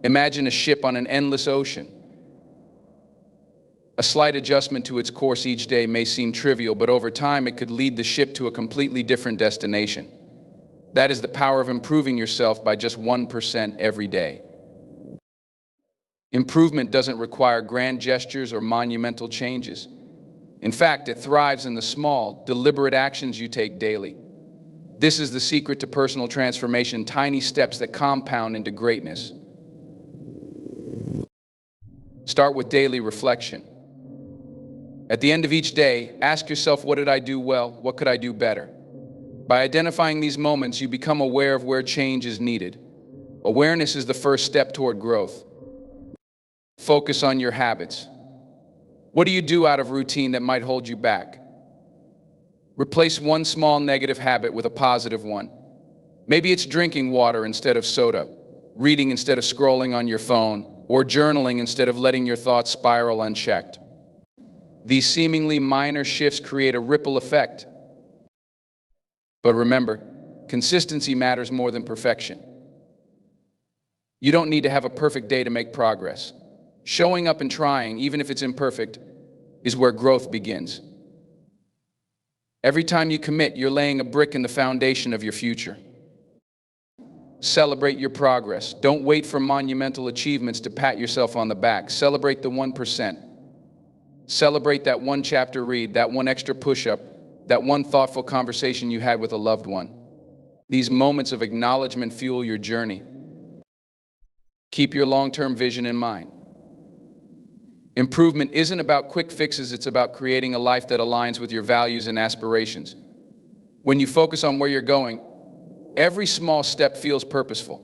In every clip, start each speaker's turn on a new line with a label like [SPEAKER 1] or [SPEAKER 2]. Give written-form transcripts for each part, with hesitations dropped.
[SPEAKER 1] Imagine a ship on an endless ocean. A slight adjustment to its course each day may seem trivial, but over time it could lead the ship to a completely different destination. That is the power of improving yourself by just 1% every day. Improvement doesn't require grand gestures or monumental changes. In fact, it thrives in the small, deliberate actions you take daily. This is the secret to personal transformation, tiny steps that compound into greatness. Start with daily reflection. At the end of each day, ask yourself, what did I do well? What could I do better? By identifying these moments, you become aware of where change is needed. Awareness is the first step toward growth. Focus on your habits. What do you do out of routine that might hold you back? Replace one small negative habit with a positive one. Maybe it's drinking water instead of soda, reading instead of scrolling on your phone, or journaling instead of letting your thoughts spiral unchecked. These seemingly minor shifts create a ripple effect. But remember, consistency matters more than perfection. You don't need to have a perfect day to make progress. Showing up and trying, even if it's imperfect, is where growth begins. Every time you commit, you're laying a brick in the foundation of your future. Celebrate your progress. Don't wait for monumental achievements to pat yourself on the back. Celebrate the 1%. Celebrate that one chapter read, that one extra push-up, that one thoughtful conversation you had with a loved one. These moments of acknowledgement fuel your journey. Keep your long-term vision in mind. Improvement isn't about quick fixes, it's about creating a life that aligns with your values and aspirations. When you focus on where you're going, every small step feels purposeful.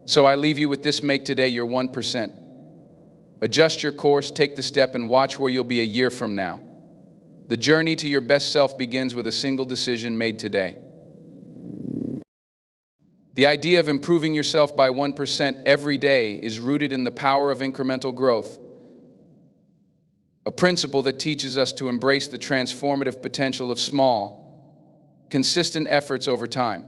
[SPEAKER 1] So I leave you with this: make today your 1%. Adjust your course, take the step, and watch where you'll be a year from now. The journey to your best self begins with a single decision made today. The idea of improving yourself by 1% every day is rooted in the power of incremental growth, a principle that teaches us to embrace the transformative potential of small, consistent efforts over time.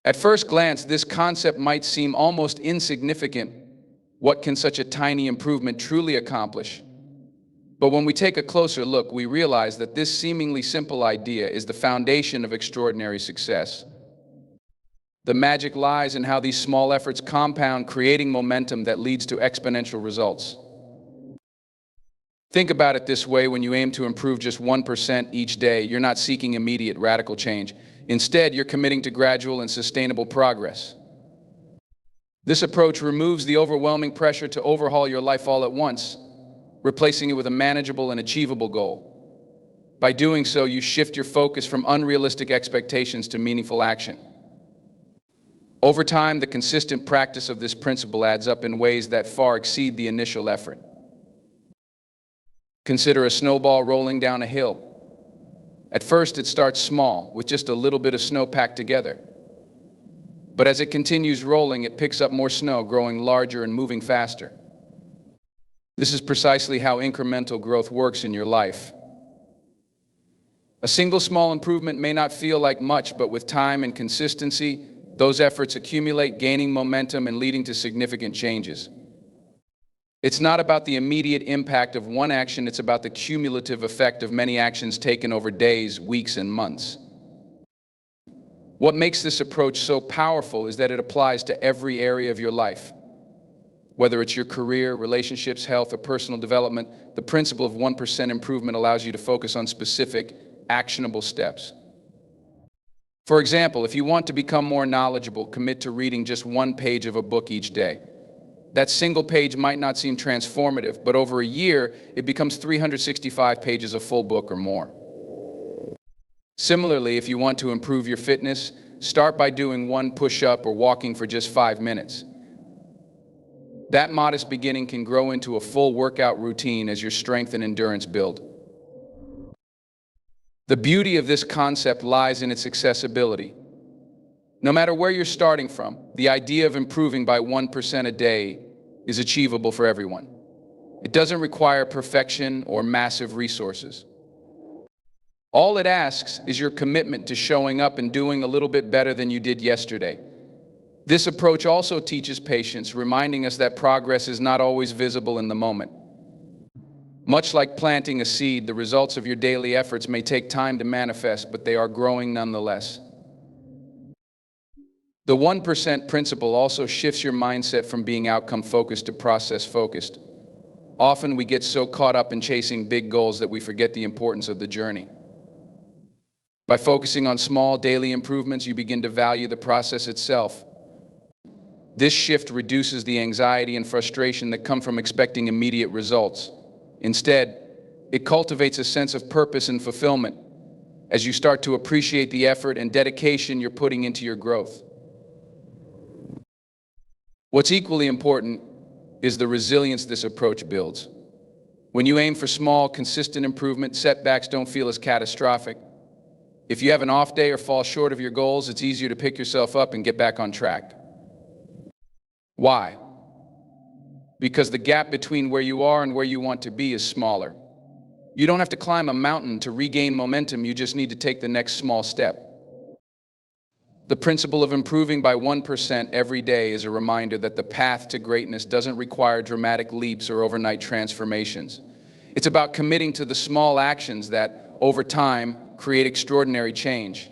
[SPEAKER 1] At first glance, this concept might seem almost insignificant. What can such a tiny improvement truly accomplish? But when we take a closer look, we realize that this seemingly simple idea is the foundation of extraordinary success. The magic lies in how these small efforts compound, creating momentum that leads to exponential results. Think about it this way: when you aim to improve just 1% each day, you're not seeking immediate radical change. Instead, you're committing to gradual and sustainable progress. This approach removes the overwhelming pressure to overhaul your life all at once, replacing it with a manageable and achievable goal. By doing so, you shift your focus from unrealistic expectations to meaningful action. Over time, the consistent practice of this principle adds up in ways that far exceed the initial effort. Consider a snowball rolling down a hill. At first, it starts small, with just a little bit of snow packed together. But as it continues rolling, it picks up more snow, growing larger and moving faster. This is precisely how incremental growth works in your life. A single small improvement may not feel like much, but with time and consistency, those efforts accumulate, gaining momentum and leading to significant changes. It's not about the immediate impact of one action, it's about the cumulative effect of many actions taken over days, weeks, and months. What makes this approach so powerful is that it applies to every area of your life. Whether it's your career, relationships, health, or personal development, the principle of 1% improvement allows you to focus on specific, actionable steps. For example, if you want to become more knowledgeable, commit to reading just one page of a book each day. That single page might not seem transformative, but over a year, it becomes 365 pages of full book or more. Similarly, if you want to improve your fitness, start by doing one push-up or walking for just 5 minutes. That modest beginning can grow into a full workout routine as your strength and endurance build. The beauty of this concept lies in its accessibility. No matter where you're starting from, the idea of improving by 1% a day is achievable for everyone. It doesn't require perfection or massive resources. All it asks is your commitment to showing up and doing a little bit better than you did yesterday. This approach also teaches patience, reminding us that progress is not always visible in the moment. Much like planting a seed, the results of your daily efforts may take time to manifest, but they are growing nonetheless. The 1% principle also shifts your mindset from being outcome-focused to process-focused. Often we get so caught up in chasing big goals that we forget the importance of the journey. By focusing on small daily improvements, you begin to value the process itself. This shift reduces the anxiety and frustration that come from expecting immediate results. Instead, it cultivates a sense of purpose and fulfillment as you start to appreciate the effort and dedication you're putting into your growth. What's equally important is the resilience this approach builds. When you aim for small, consistent improvement, setbacks don't feel as catastrophic. If you have an off day or fall short of your goals, it's easier to pick yourself up and get back on track. Why? Because the gap between where you are and where you want to be is smaller. You don't have to climb a mountain to regain momentum, you just need to take the next small step. The principle of improving by 1% every day is a reminder that the path to greatness doesn't require dramatic leaps or overnight transformations. It's about committing to the small actions that, over time, create extraordinary change.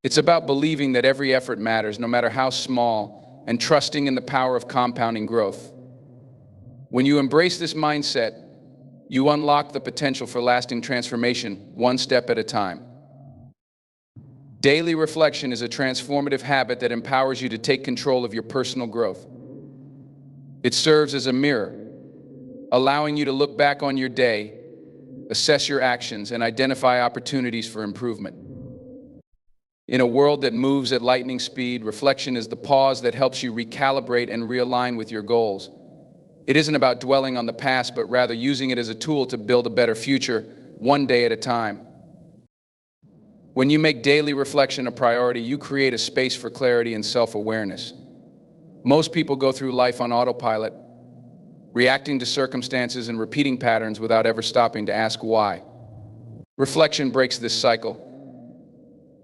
[SPEAKER 1] It's about believing that every effort matters, no matter how small, and trusting in the power of compounding growth. When you embrace this mindset, you unlock the potential for lasting transformation, one step at a time. Daily reflection is a transformative habit that empowers you to take control of your personal growth. It serves as a mirror, allowing you to look back on your day, assess your actions, and identify opportunities for improvement. In a world that moves at lightning speed, reflection is the pause that helps you recalibrate and realign with your goals. It isn't about dwelling on the past, but rather using it as a tool to build a better future, one day at a time. When you make daily reflection a priority, you create a space for clarity and self-awareness. Most people go through life on autopilot, reacting to circumstances and repeating patterns without ever stopping to ask why. Reflection breaks this cycle.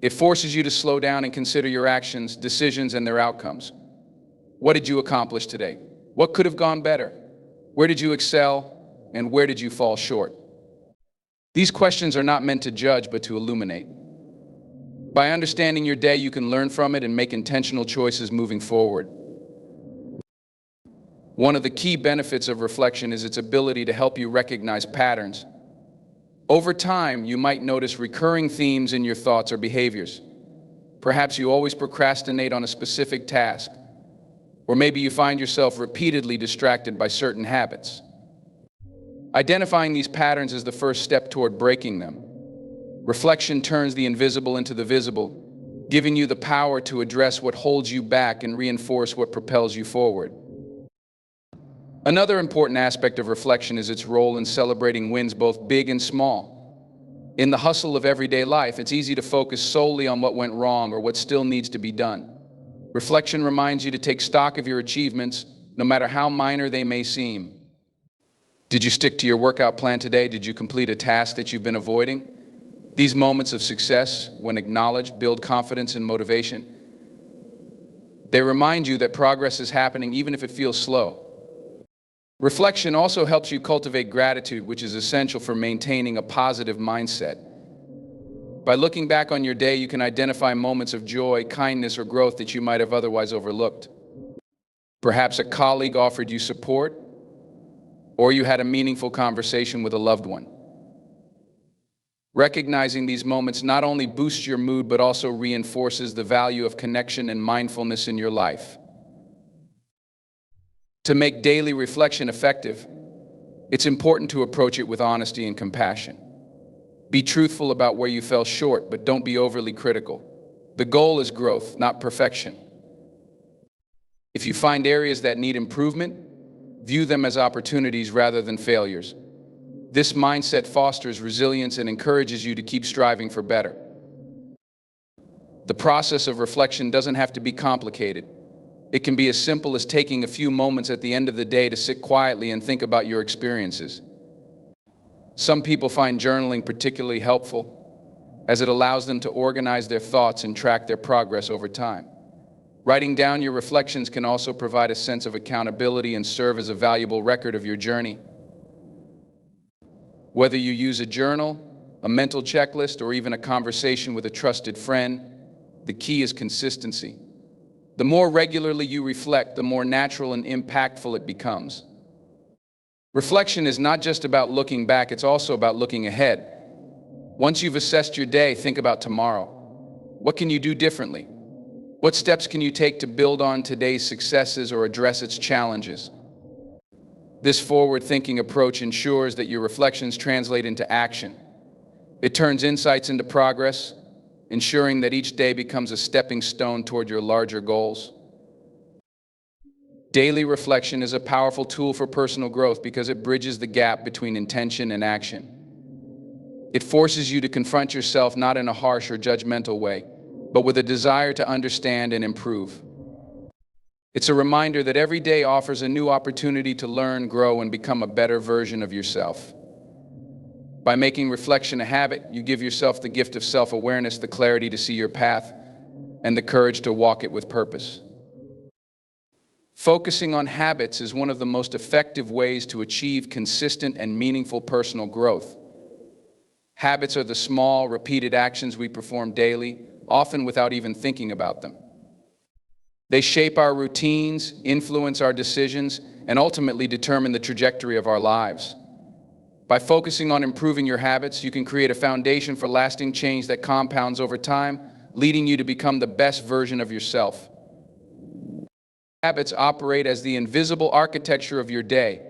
[SPEAKER 1] It forces you to slow down and consider your actions, decisions, and their outcomes. What did you accomplish today? What could have gone better? Where did you excel? And where did you fall short? These questions are not meant to judge, but to illuminate. By understanding your day, you can learn from it and make intentional choices moving forward. One of the key benefits of reflection is its ability to help you recognize patterns. Over time, you might notice recurring themes in your thoughts or behaviors. Perhaps you always procrastinate on a specific task, or maybe you find yourself repeatedly distracted by certain habits. Identifying these patterns is the first step toward breaking them. Reflection turns the invisible into the visible, giving you the power to address what holds you back and reinforce what propels you forward. Another important aspect of reflection is its role in celebrating wins, both big and small. In the hustle of everyday life, it's easy to focus solely on what went wrong or what still needs to be done. Reflection reminds you to take stock of your achievements, no matter how minor they may seem. Did you stick to your workout plan today? Did you complete a task that you've been avoiding? These moments of success, when acknowledged, build confidence and motivation. They remind you that progress is happening even if it feels slow. Reflection also helps you cultivate gratitude, which is essential for maintaining a positive mindset. By looking back on your day, you can identify moments of joy, kindness, or growth that you might have otherwise overlooked. Perhaps a colleague offered you support, or you had a meaningful conversation with a loved one. Recognizing these moments not only boosts your mood, but also reinforces the value of connection and mindfulness in your life. To make daily reflection effective, it's important to approach it with honesty and compassion. Be truthful about where you fell short, but don't be overly critical. The goal is growth, not perfection. If you find areas that need improvement, view them as opportunities rather than failures. This mindset fosters resilience and encourages you to keep striving for better. The process of reflection doesn't have to be complicated. It can be as simple as taking a few moments at the end of the day to sit quietly and think about your experiences. Some people find journaling particularly helpful, as it allows them to organize their thoughts and track their progress over time. Writing down your reflections can also provide a sense of accountability and serve as a valuable record of your journey. Whether you use a journal, a mental checklist, or even a conversation with a trusted friend, the key is consistency. The more regularly you reflect, the more natural and impactful it becomes. Reflection is not just about looking back, it's also about looking ahead. Once you've assessed your day, think about tomorrow. What can you do differently? What steps can you take to build on today's successes or address its challenges? This forward-thinking approach ensures that your reflections translate into action. It turns insights into progress, ensuring that each day becomes a stepping stone toward your larger goals. Daily reflection is a powerful tool for personal growth because it bridges the gap between intention and action. It forces you to confront yourself not in a harsh or judgmental way, but with a desire to understand and improve. It's a reminder that every day offers a new opportunity to learn, grow, and become a better version of yourself. By making reflection a habit, you give yourself the gift of self-awareness, the clarity to see your path, and the courage to walk it with purpose. Focusing on habits is one of the most effective ways to achieve consistent and meaningful personal growth. Habits are the small, repeated actions we perform daily, often without even thinking about them. They shape our routines, influence our decisions, and ultimately determine the trajectory of our lives. By focusing on improving your habits, you can create a foundation for lasting change that compounds over time, leading you to become the best version of yourself. Habits operate as the invisible architecture of your day.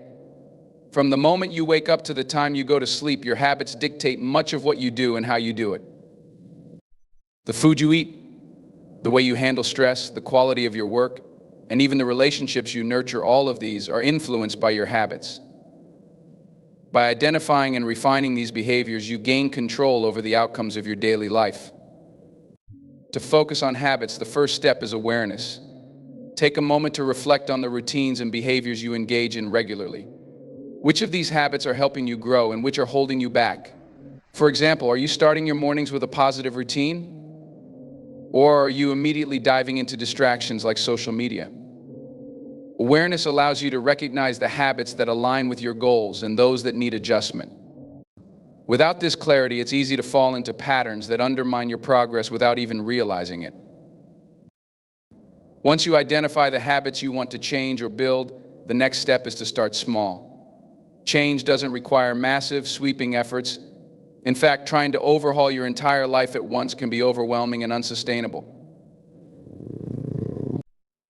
[SPEAKER 1] From the moment you wake up to the time you go to sleep, your habits dictate much of what you do and how you do it. The food you eat, the way you handle stress, the quality of your work, and even the relationships you nurture, all of these are influenced by your habits. By identifying and refining these behaviors, you gain control over the outcomes of your daily life. To focus on habits, the first step is awareness. Take a moment to reflect on the routines and behaviors you engage in regularly. Which of these habits are helping you grow and which are holding you back? For example, are you starting your mornings with a positive routine? Or are you immediately diving into distractions like social media? Awareness allows you to recognize the habits that align with your goals and those that need adjustment. Without this clarity, it's easy to fall into patterns that undermine your progress without even realizing it. Once you identify the habits you want to change or build, the next step is to start small. Change doesn't require massive, sweeping efforts. In fact, trying to overhaul your entire life at once can be overwhelming and unsustainable.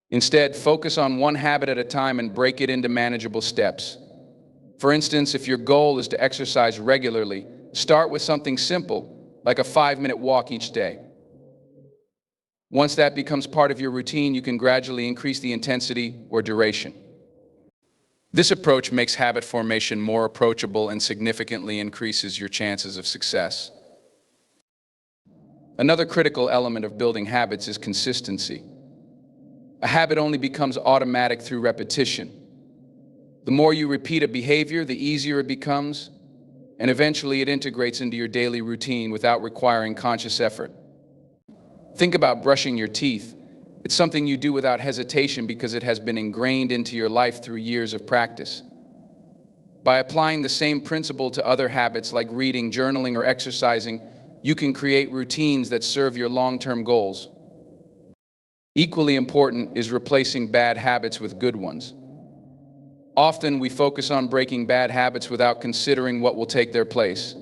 [SPEAKER 1] Instead, focus on one habit at a time and break it into manageable steps. For instance, if your goal is to exercise regularly, start with something simple, like a 5-minute walk each day. Once that becomes part of your routine, you can gradually increase the intensity or duration. This approach makes habit formation more approachable and significantly increases your chances of success. Another critical element of building habits is consistency. A habit only becomes automatic through repetition. The more you repeat a behavior, the easier it becomes, and eventually it integrates into your daily routine without requiring conscious effort. Think about brushing your teeth. It's something you do without hesitation because it has been ingrained into your life through years of practice. By applying the same principle to other habits like reading, journaling, or exercising, you can create routines that serve your long-term goals. Equally important is replacing bad habits with good ones. Often we focus on breaking bad habits without considering what will take their place.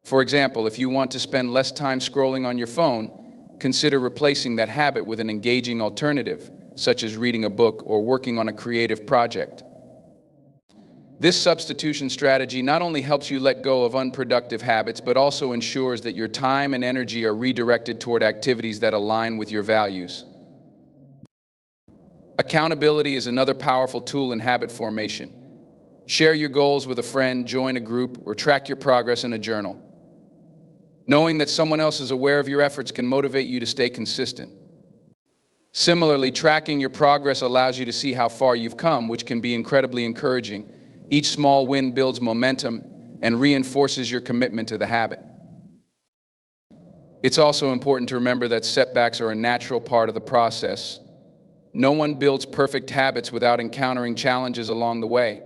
[SPEAKER 1] For example, if you want to spend less time scrolling on your phone, consider replacing that habit with an engaging alternative, such as reading a book or working on a creative project. This substitution strategy not only helps you let go of unproductive habits, but also ensures that your time and energy are redirected toward activities that align with your values. Accountability is another powerful tool in habit formation. Share your goals with a friend, join a group, or track your progress in a journal. Knowing that someone else is aware of your efforts can motivate you to stay consistent. Similarly, tracking your progress allows you to see how far you've come, which can be incredibly encouraging. Each small win builds momentum and reinforces your commitment to the habit. It's also important to remember that setbacks are a natural part of the process. No one builds perfect habits without encountering challenges along the way.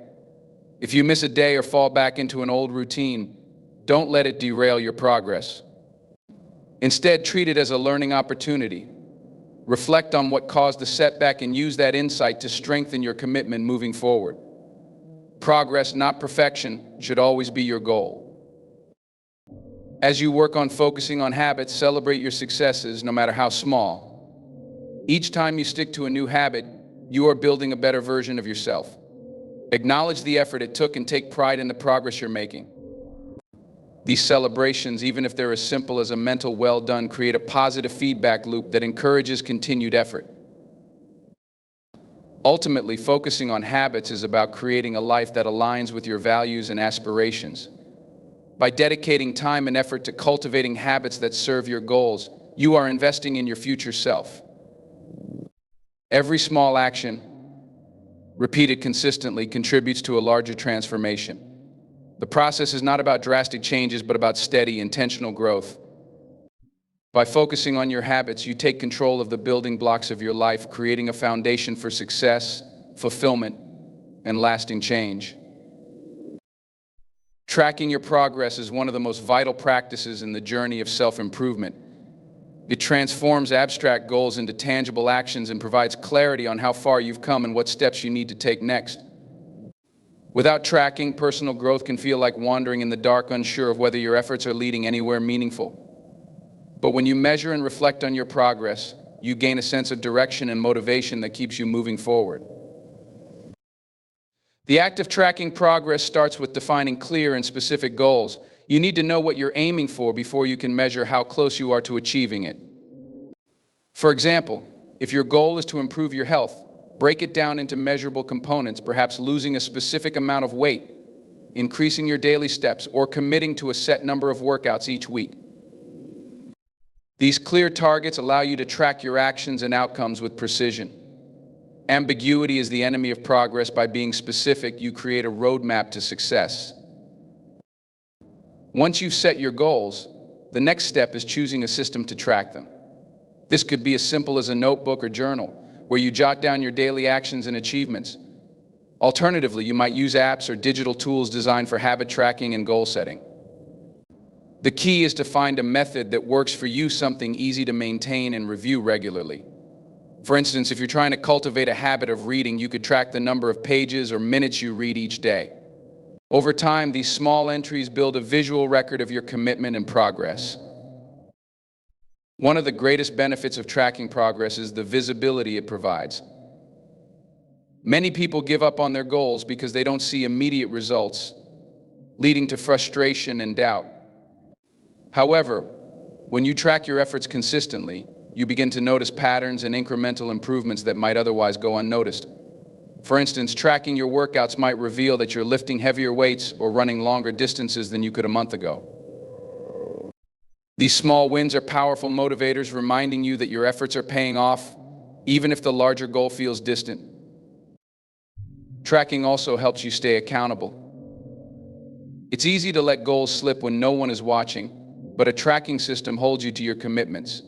[SPEAKER 1] If you miss a day or fall back into an old routine, don't let it derail your progress. Instead, treat it as a learning opportunity. Reflect on what caused the setback and use that insight to strengthen your commitment moving forward. Progress, not perfection, should always be your goal. As you work on focusing on habits, celebrate your successes, no matter how small. Each time you stick to a new habit, you are building a better version of yourself. Acknowledge the effort it took and take pride in the progress you're making. These celebrations, even if they're as simple as a mental well done, create a positive feedback loop that encourages continued effort. Ultimately, focusing on habits is about creating a life that aligns with your values and aspirations. By dedicating time and effort to cultivating habits that serve your goals, you are investing in your future self. Every small action, repeated consistently, contributes to a larger transformation. The process is not about drastic changes, but about steady, intentional growth. By focusing on your habits, you take control of the building blocks of your life, creating a foundation for success, fulfillment, and lasting change. Tracking your progress is one of the most vital practices in the journey of self-improvement. It transforms abstract goals into tangible actions and provides clarity on how far you've come and what steps you need to take next. Without tracking, personal growth can feel like wandering in the dark, unsure of whether your efforts are leading anywhere meaningful. But when you measure and reflect on your progress, you gain a sense of direction and motivation that keeps you moving forward. The act of tracking progress starts with defining clear and specific goals. You need to know what you're aiming for before you can measure how close you are to achieving it. For example, if your goal is to improve your health, break it down into measurable components, perhaps losing a specific amount of weight, increasing your daily steps, or committing to a set number of workouts each week. These clear targets allow you to track your actions and outcomes with precision. Ambiguity is the enemy of progress. By being specific, you create a roadmap to success. Once you've set your goals, the next step is choosing a system to track them. This could be as simple as a notebook or journal, where you jot down your daily actions and achievements. Alternatively, you might use apps or digital tools designed for habit tracking and goal setting. The key is to find a method that works for you, something easy to maintain and review regularly. For instance, if you're trying to cultivate a habit of reading, you could track the number of pages or minutes you read each day. Over time, these small entries build a visual record of your commitment and progress. One of the greatest benefits of tracking progress is the visibility it provides. Many people give up on their goals because they don't see immediate results, leading to frustration and doubt. However, when you track your efforts consistently, you begin to notice patterns and incremental improvements that might otherwise go unnoticed. For instance, tracking your workouts might reveal that you're lifting heavier weights or running longer distances than you could a month ago. These small wins are powerful motivators, reminding you that your efforts are paying off, even if the larger goal feels distant. Tracking also helps you stay accountable. It's easy to let goals slip when no one is watching, but a tracking system holds you to your commitments.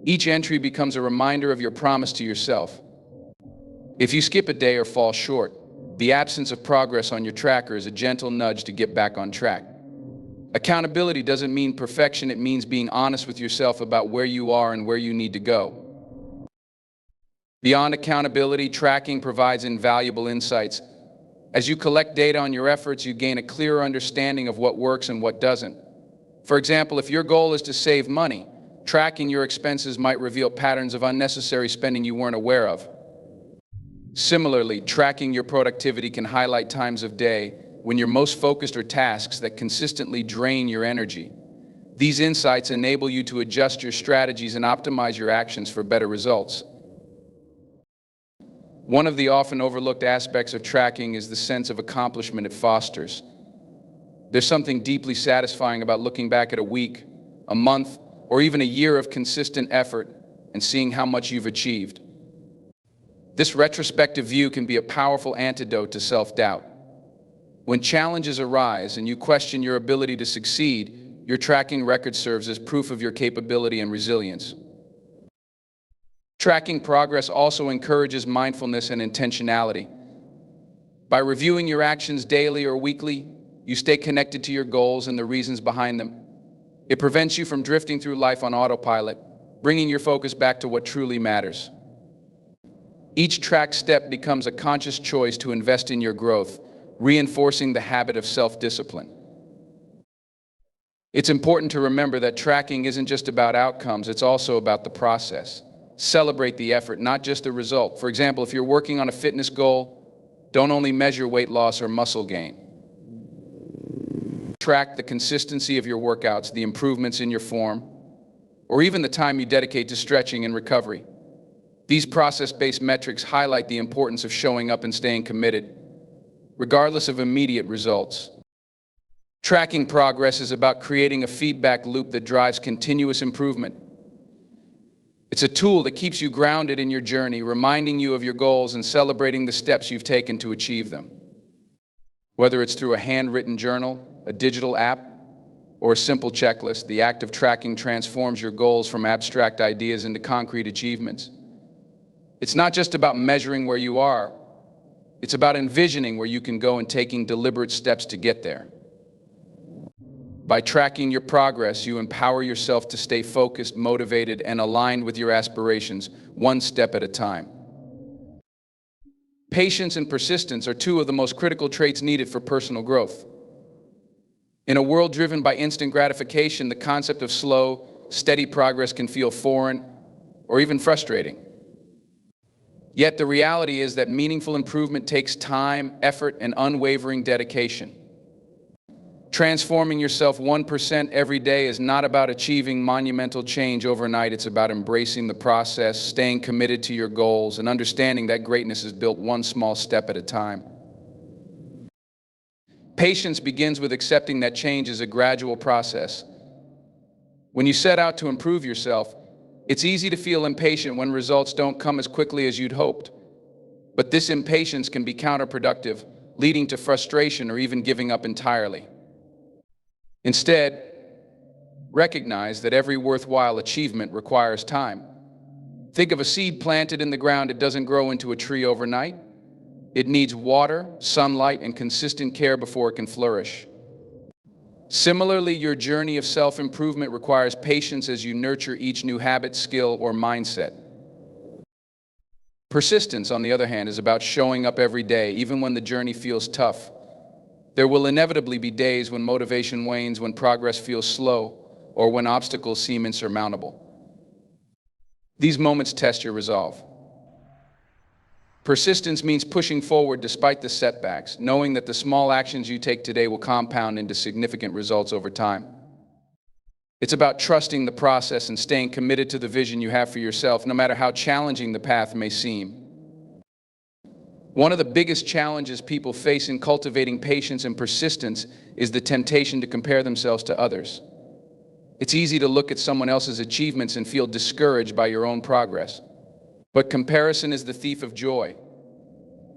[SPEAKER 1] Each entry becomes a reminder of your promise to yourself. If you skip a day or fall short, the absence of progress on your tracker is a gentle nudge to get back on track. Accountability doesn't mean perfection, it means being honest with yourself about where you are and where you need to go. Beyond accountability, tracking provides invaluable insights. As you collect data on your efforts, you gain a clearer understanding of what works and what doesn't. For example, if your goal is to save money, tracking your expenses might reveal patterns of unnecessary spending you weren't aware of. Similarly, tracking your productivity can highlight times of day when you're most focused or tasks that consistently drain your energy. These insights enable you to adjust your strategies and optimize your actions for better results. One of the often overlooked aspects of tracking is the sense of accomplishment it fosters. There's something deeply satisfying about looking back at a week, a month, or even a year of consistent effort and seeing how much you've achieved. This retrospective view can be a powerful antidote to self-doubt. When challenges arise and you question your ability to succeed, your tracking record serves as proof of your capability and resilience. Tracking progress also encourages mindfulness and intentionality. By reviewing your actions daily or weekly, you stay connected to your goals and the reasons behind them. It prevents you from drifting through life on autopilot, bringing your focus back to what truly matters. Each tracked step becomes a conscious choice to invest in your growth, reinforcing the habit of self-discipline. It's important to remember that tracking isn't just about outcomes, it's also about the process. Celebrate the effort, not just the result. For example, if you're working on a fitness goal, don't only measure weight loss or muscle gain. Track the consistency of your workouts, the improvements in your form, or even the time you dedicate to stretching and recovery. These process-based metrics highlight the importance of showing up and staying committed, regardless of immediate results. Tracking progress is about creating a feedback loop that drives continuous improvement. It's a tool that keeps you grounded in your journey, reminding you of your goals and celebrating the steps you've taken to achieve them. Whether it's through a handwritten journal, a digital app, or a simple checklist, the act of tracking transforms your goals from abstract ideas into concrete achievements. It's not just about measuring where you are, it's about envisioning where you can go and taking deliberate steps to get there. By tracking your progress, you empower yourself to stay focused, motivated, and aligned with your aspirations, one step at a time. Patience and persistence are two of the most critical traits needed for personal growth. In a world driven by instant gratification, the concept of slow, steady progress can feel foreign or even frustrating. Yet the reality is that meaningful improvement takes time, effort, and unwavering dedication. Transforming yourself 1% every day is not about achieving monumental change overnight. It's about embracing the process, staying committed to your goals, and understanding that greatness is built one small step at a time. Patience begins with accepting that change is a gradual process. When you set out to improve yourself, it's easy to feel impatient when results don't come as quickly as you'd hoped. But this impatience can be counterproductive, leading to frustration or even giving up entirely. Instead, recognize that every worthwhile achievement requires time. Think of a seed planted in the ground. It doesn't grow into a tree overnight. It needs water, sunlight, and consistent care before it can flourish. Similarly, your journey of self-improvement requires patience as you nurture each new habit, skill, or mindset. Persistence, on the other hand, is about showing up every day, even when the journey feels tough. There will inevitably be days when motivation wanes, when progress feels slow, or when obstacles seem insurmountable. These moments test your resolve. Persistence means pushing forward despite the setbacks, knowing that the small actions you take today will compound into significant results over time. It's about trusting the process and staying committed to the vision you have for yourself, no matter how challenging the path may seem. One of the biggest challenges people face in cultivating patience and persistence is the temptation to compare themselves to others. It's easy to look at someone else's achievements and feel discouraged by your own progress. But comparison is the thief of joy,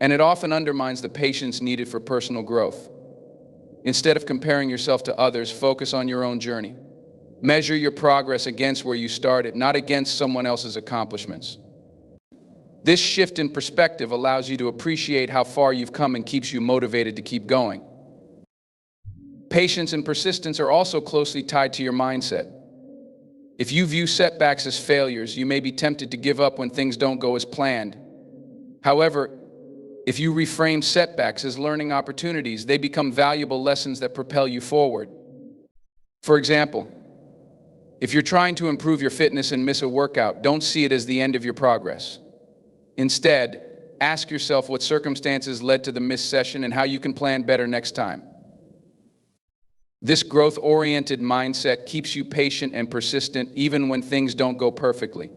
[SPEAKER 1] and it often undermines the patience needed for personal growth. Instead of comparing yourself to others, focus on your own journey. Measure your progress against where you started, not against someone else's accomplishments. This shift in perspective allows you to appreciate how far you've come and keeps you motivated to keep going. Patience and persistence are also closely tied to your mindset. If you view setbacks as failures, you may be tempted to give up when things don't go as planned. However, if you reframe setbacks as learning opportunities, they become valuable lessons that propel you forward. For example, if you're trying to improve your fitness and miss a workout, don't see it as the end of your progress. Instead, ask yourself what circumstances led to the missed session and how you can plan better next time. This growth-oriented mindset keeps you patient and persistent even when things don't go perfectly.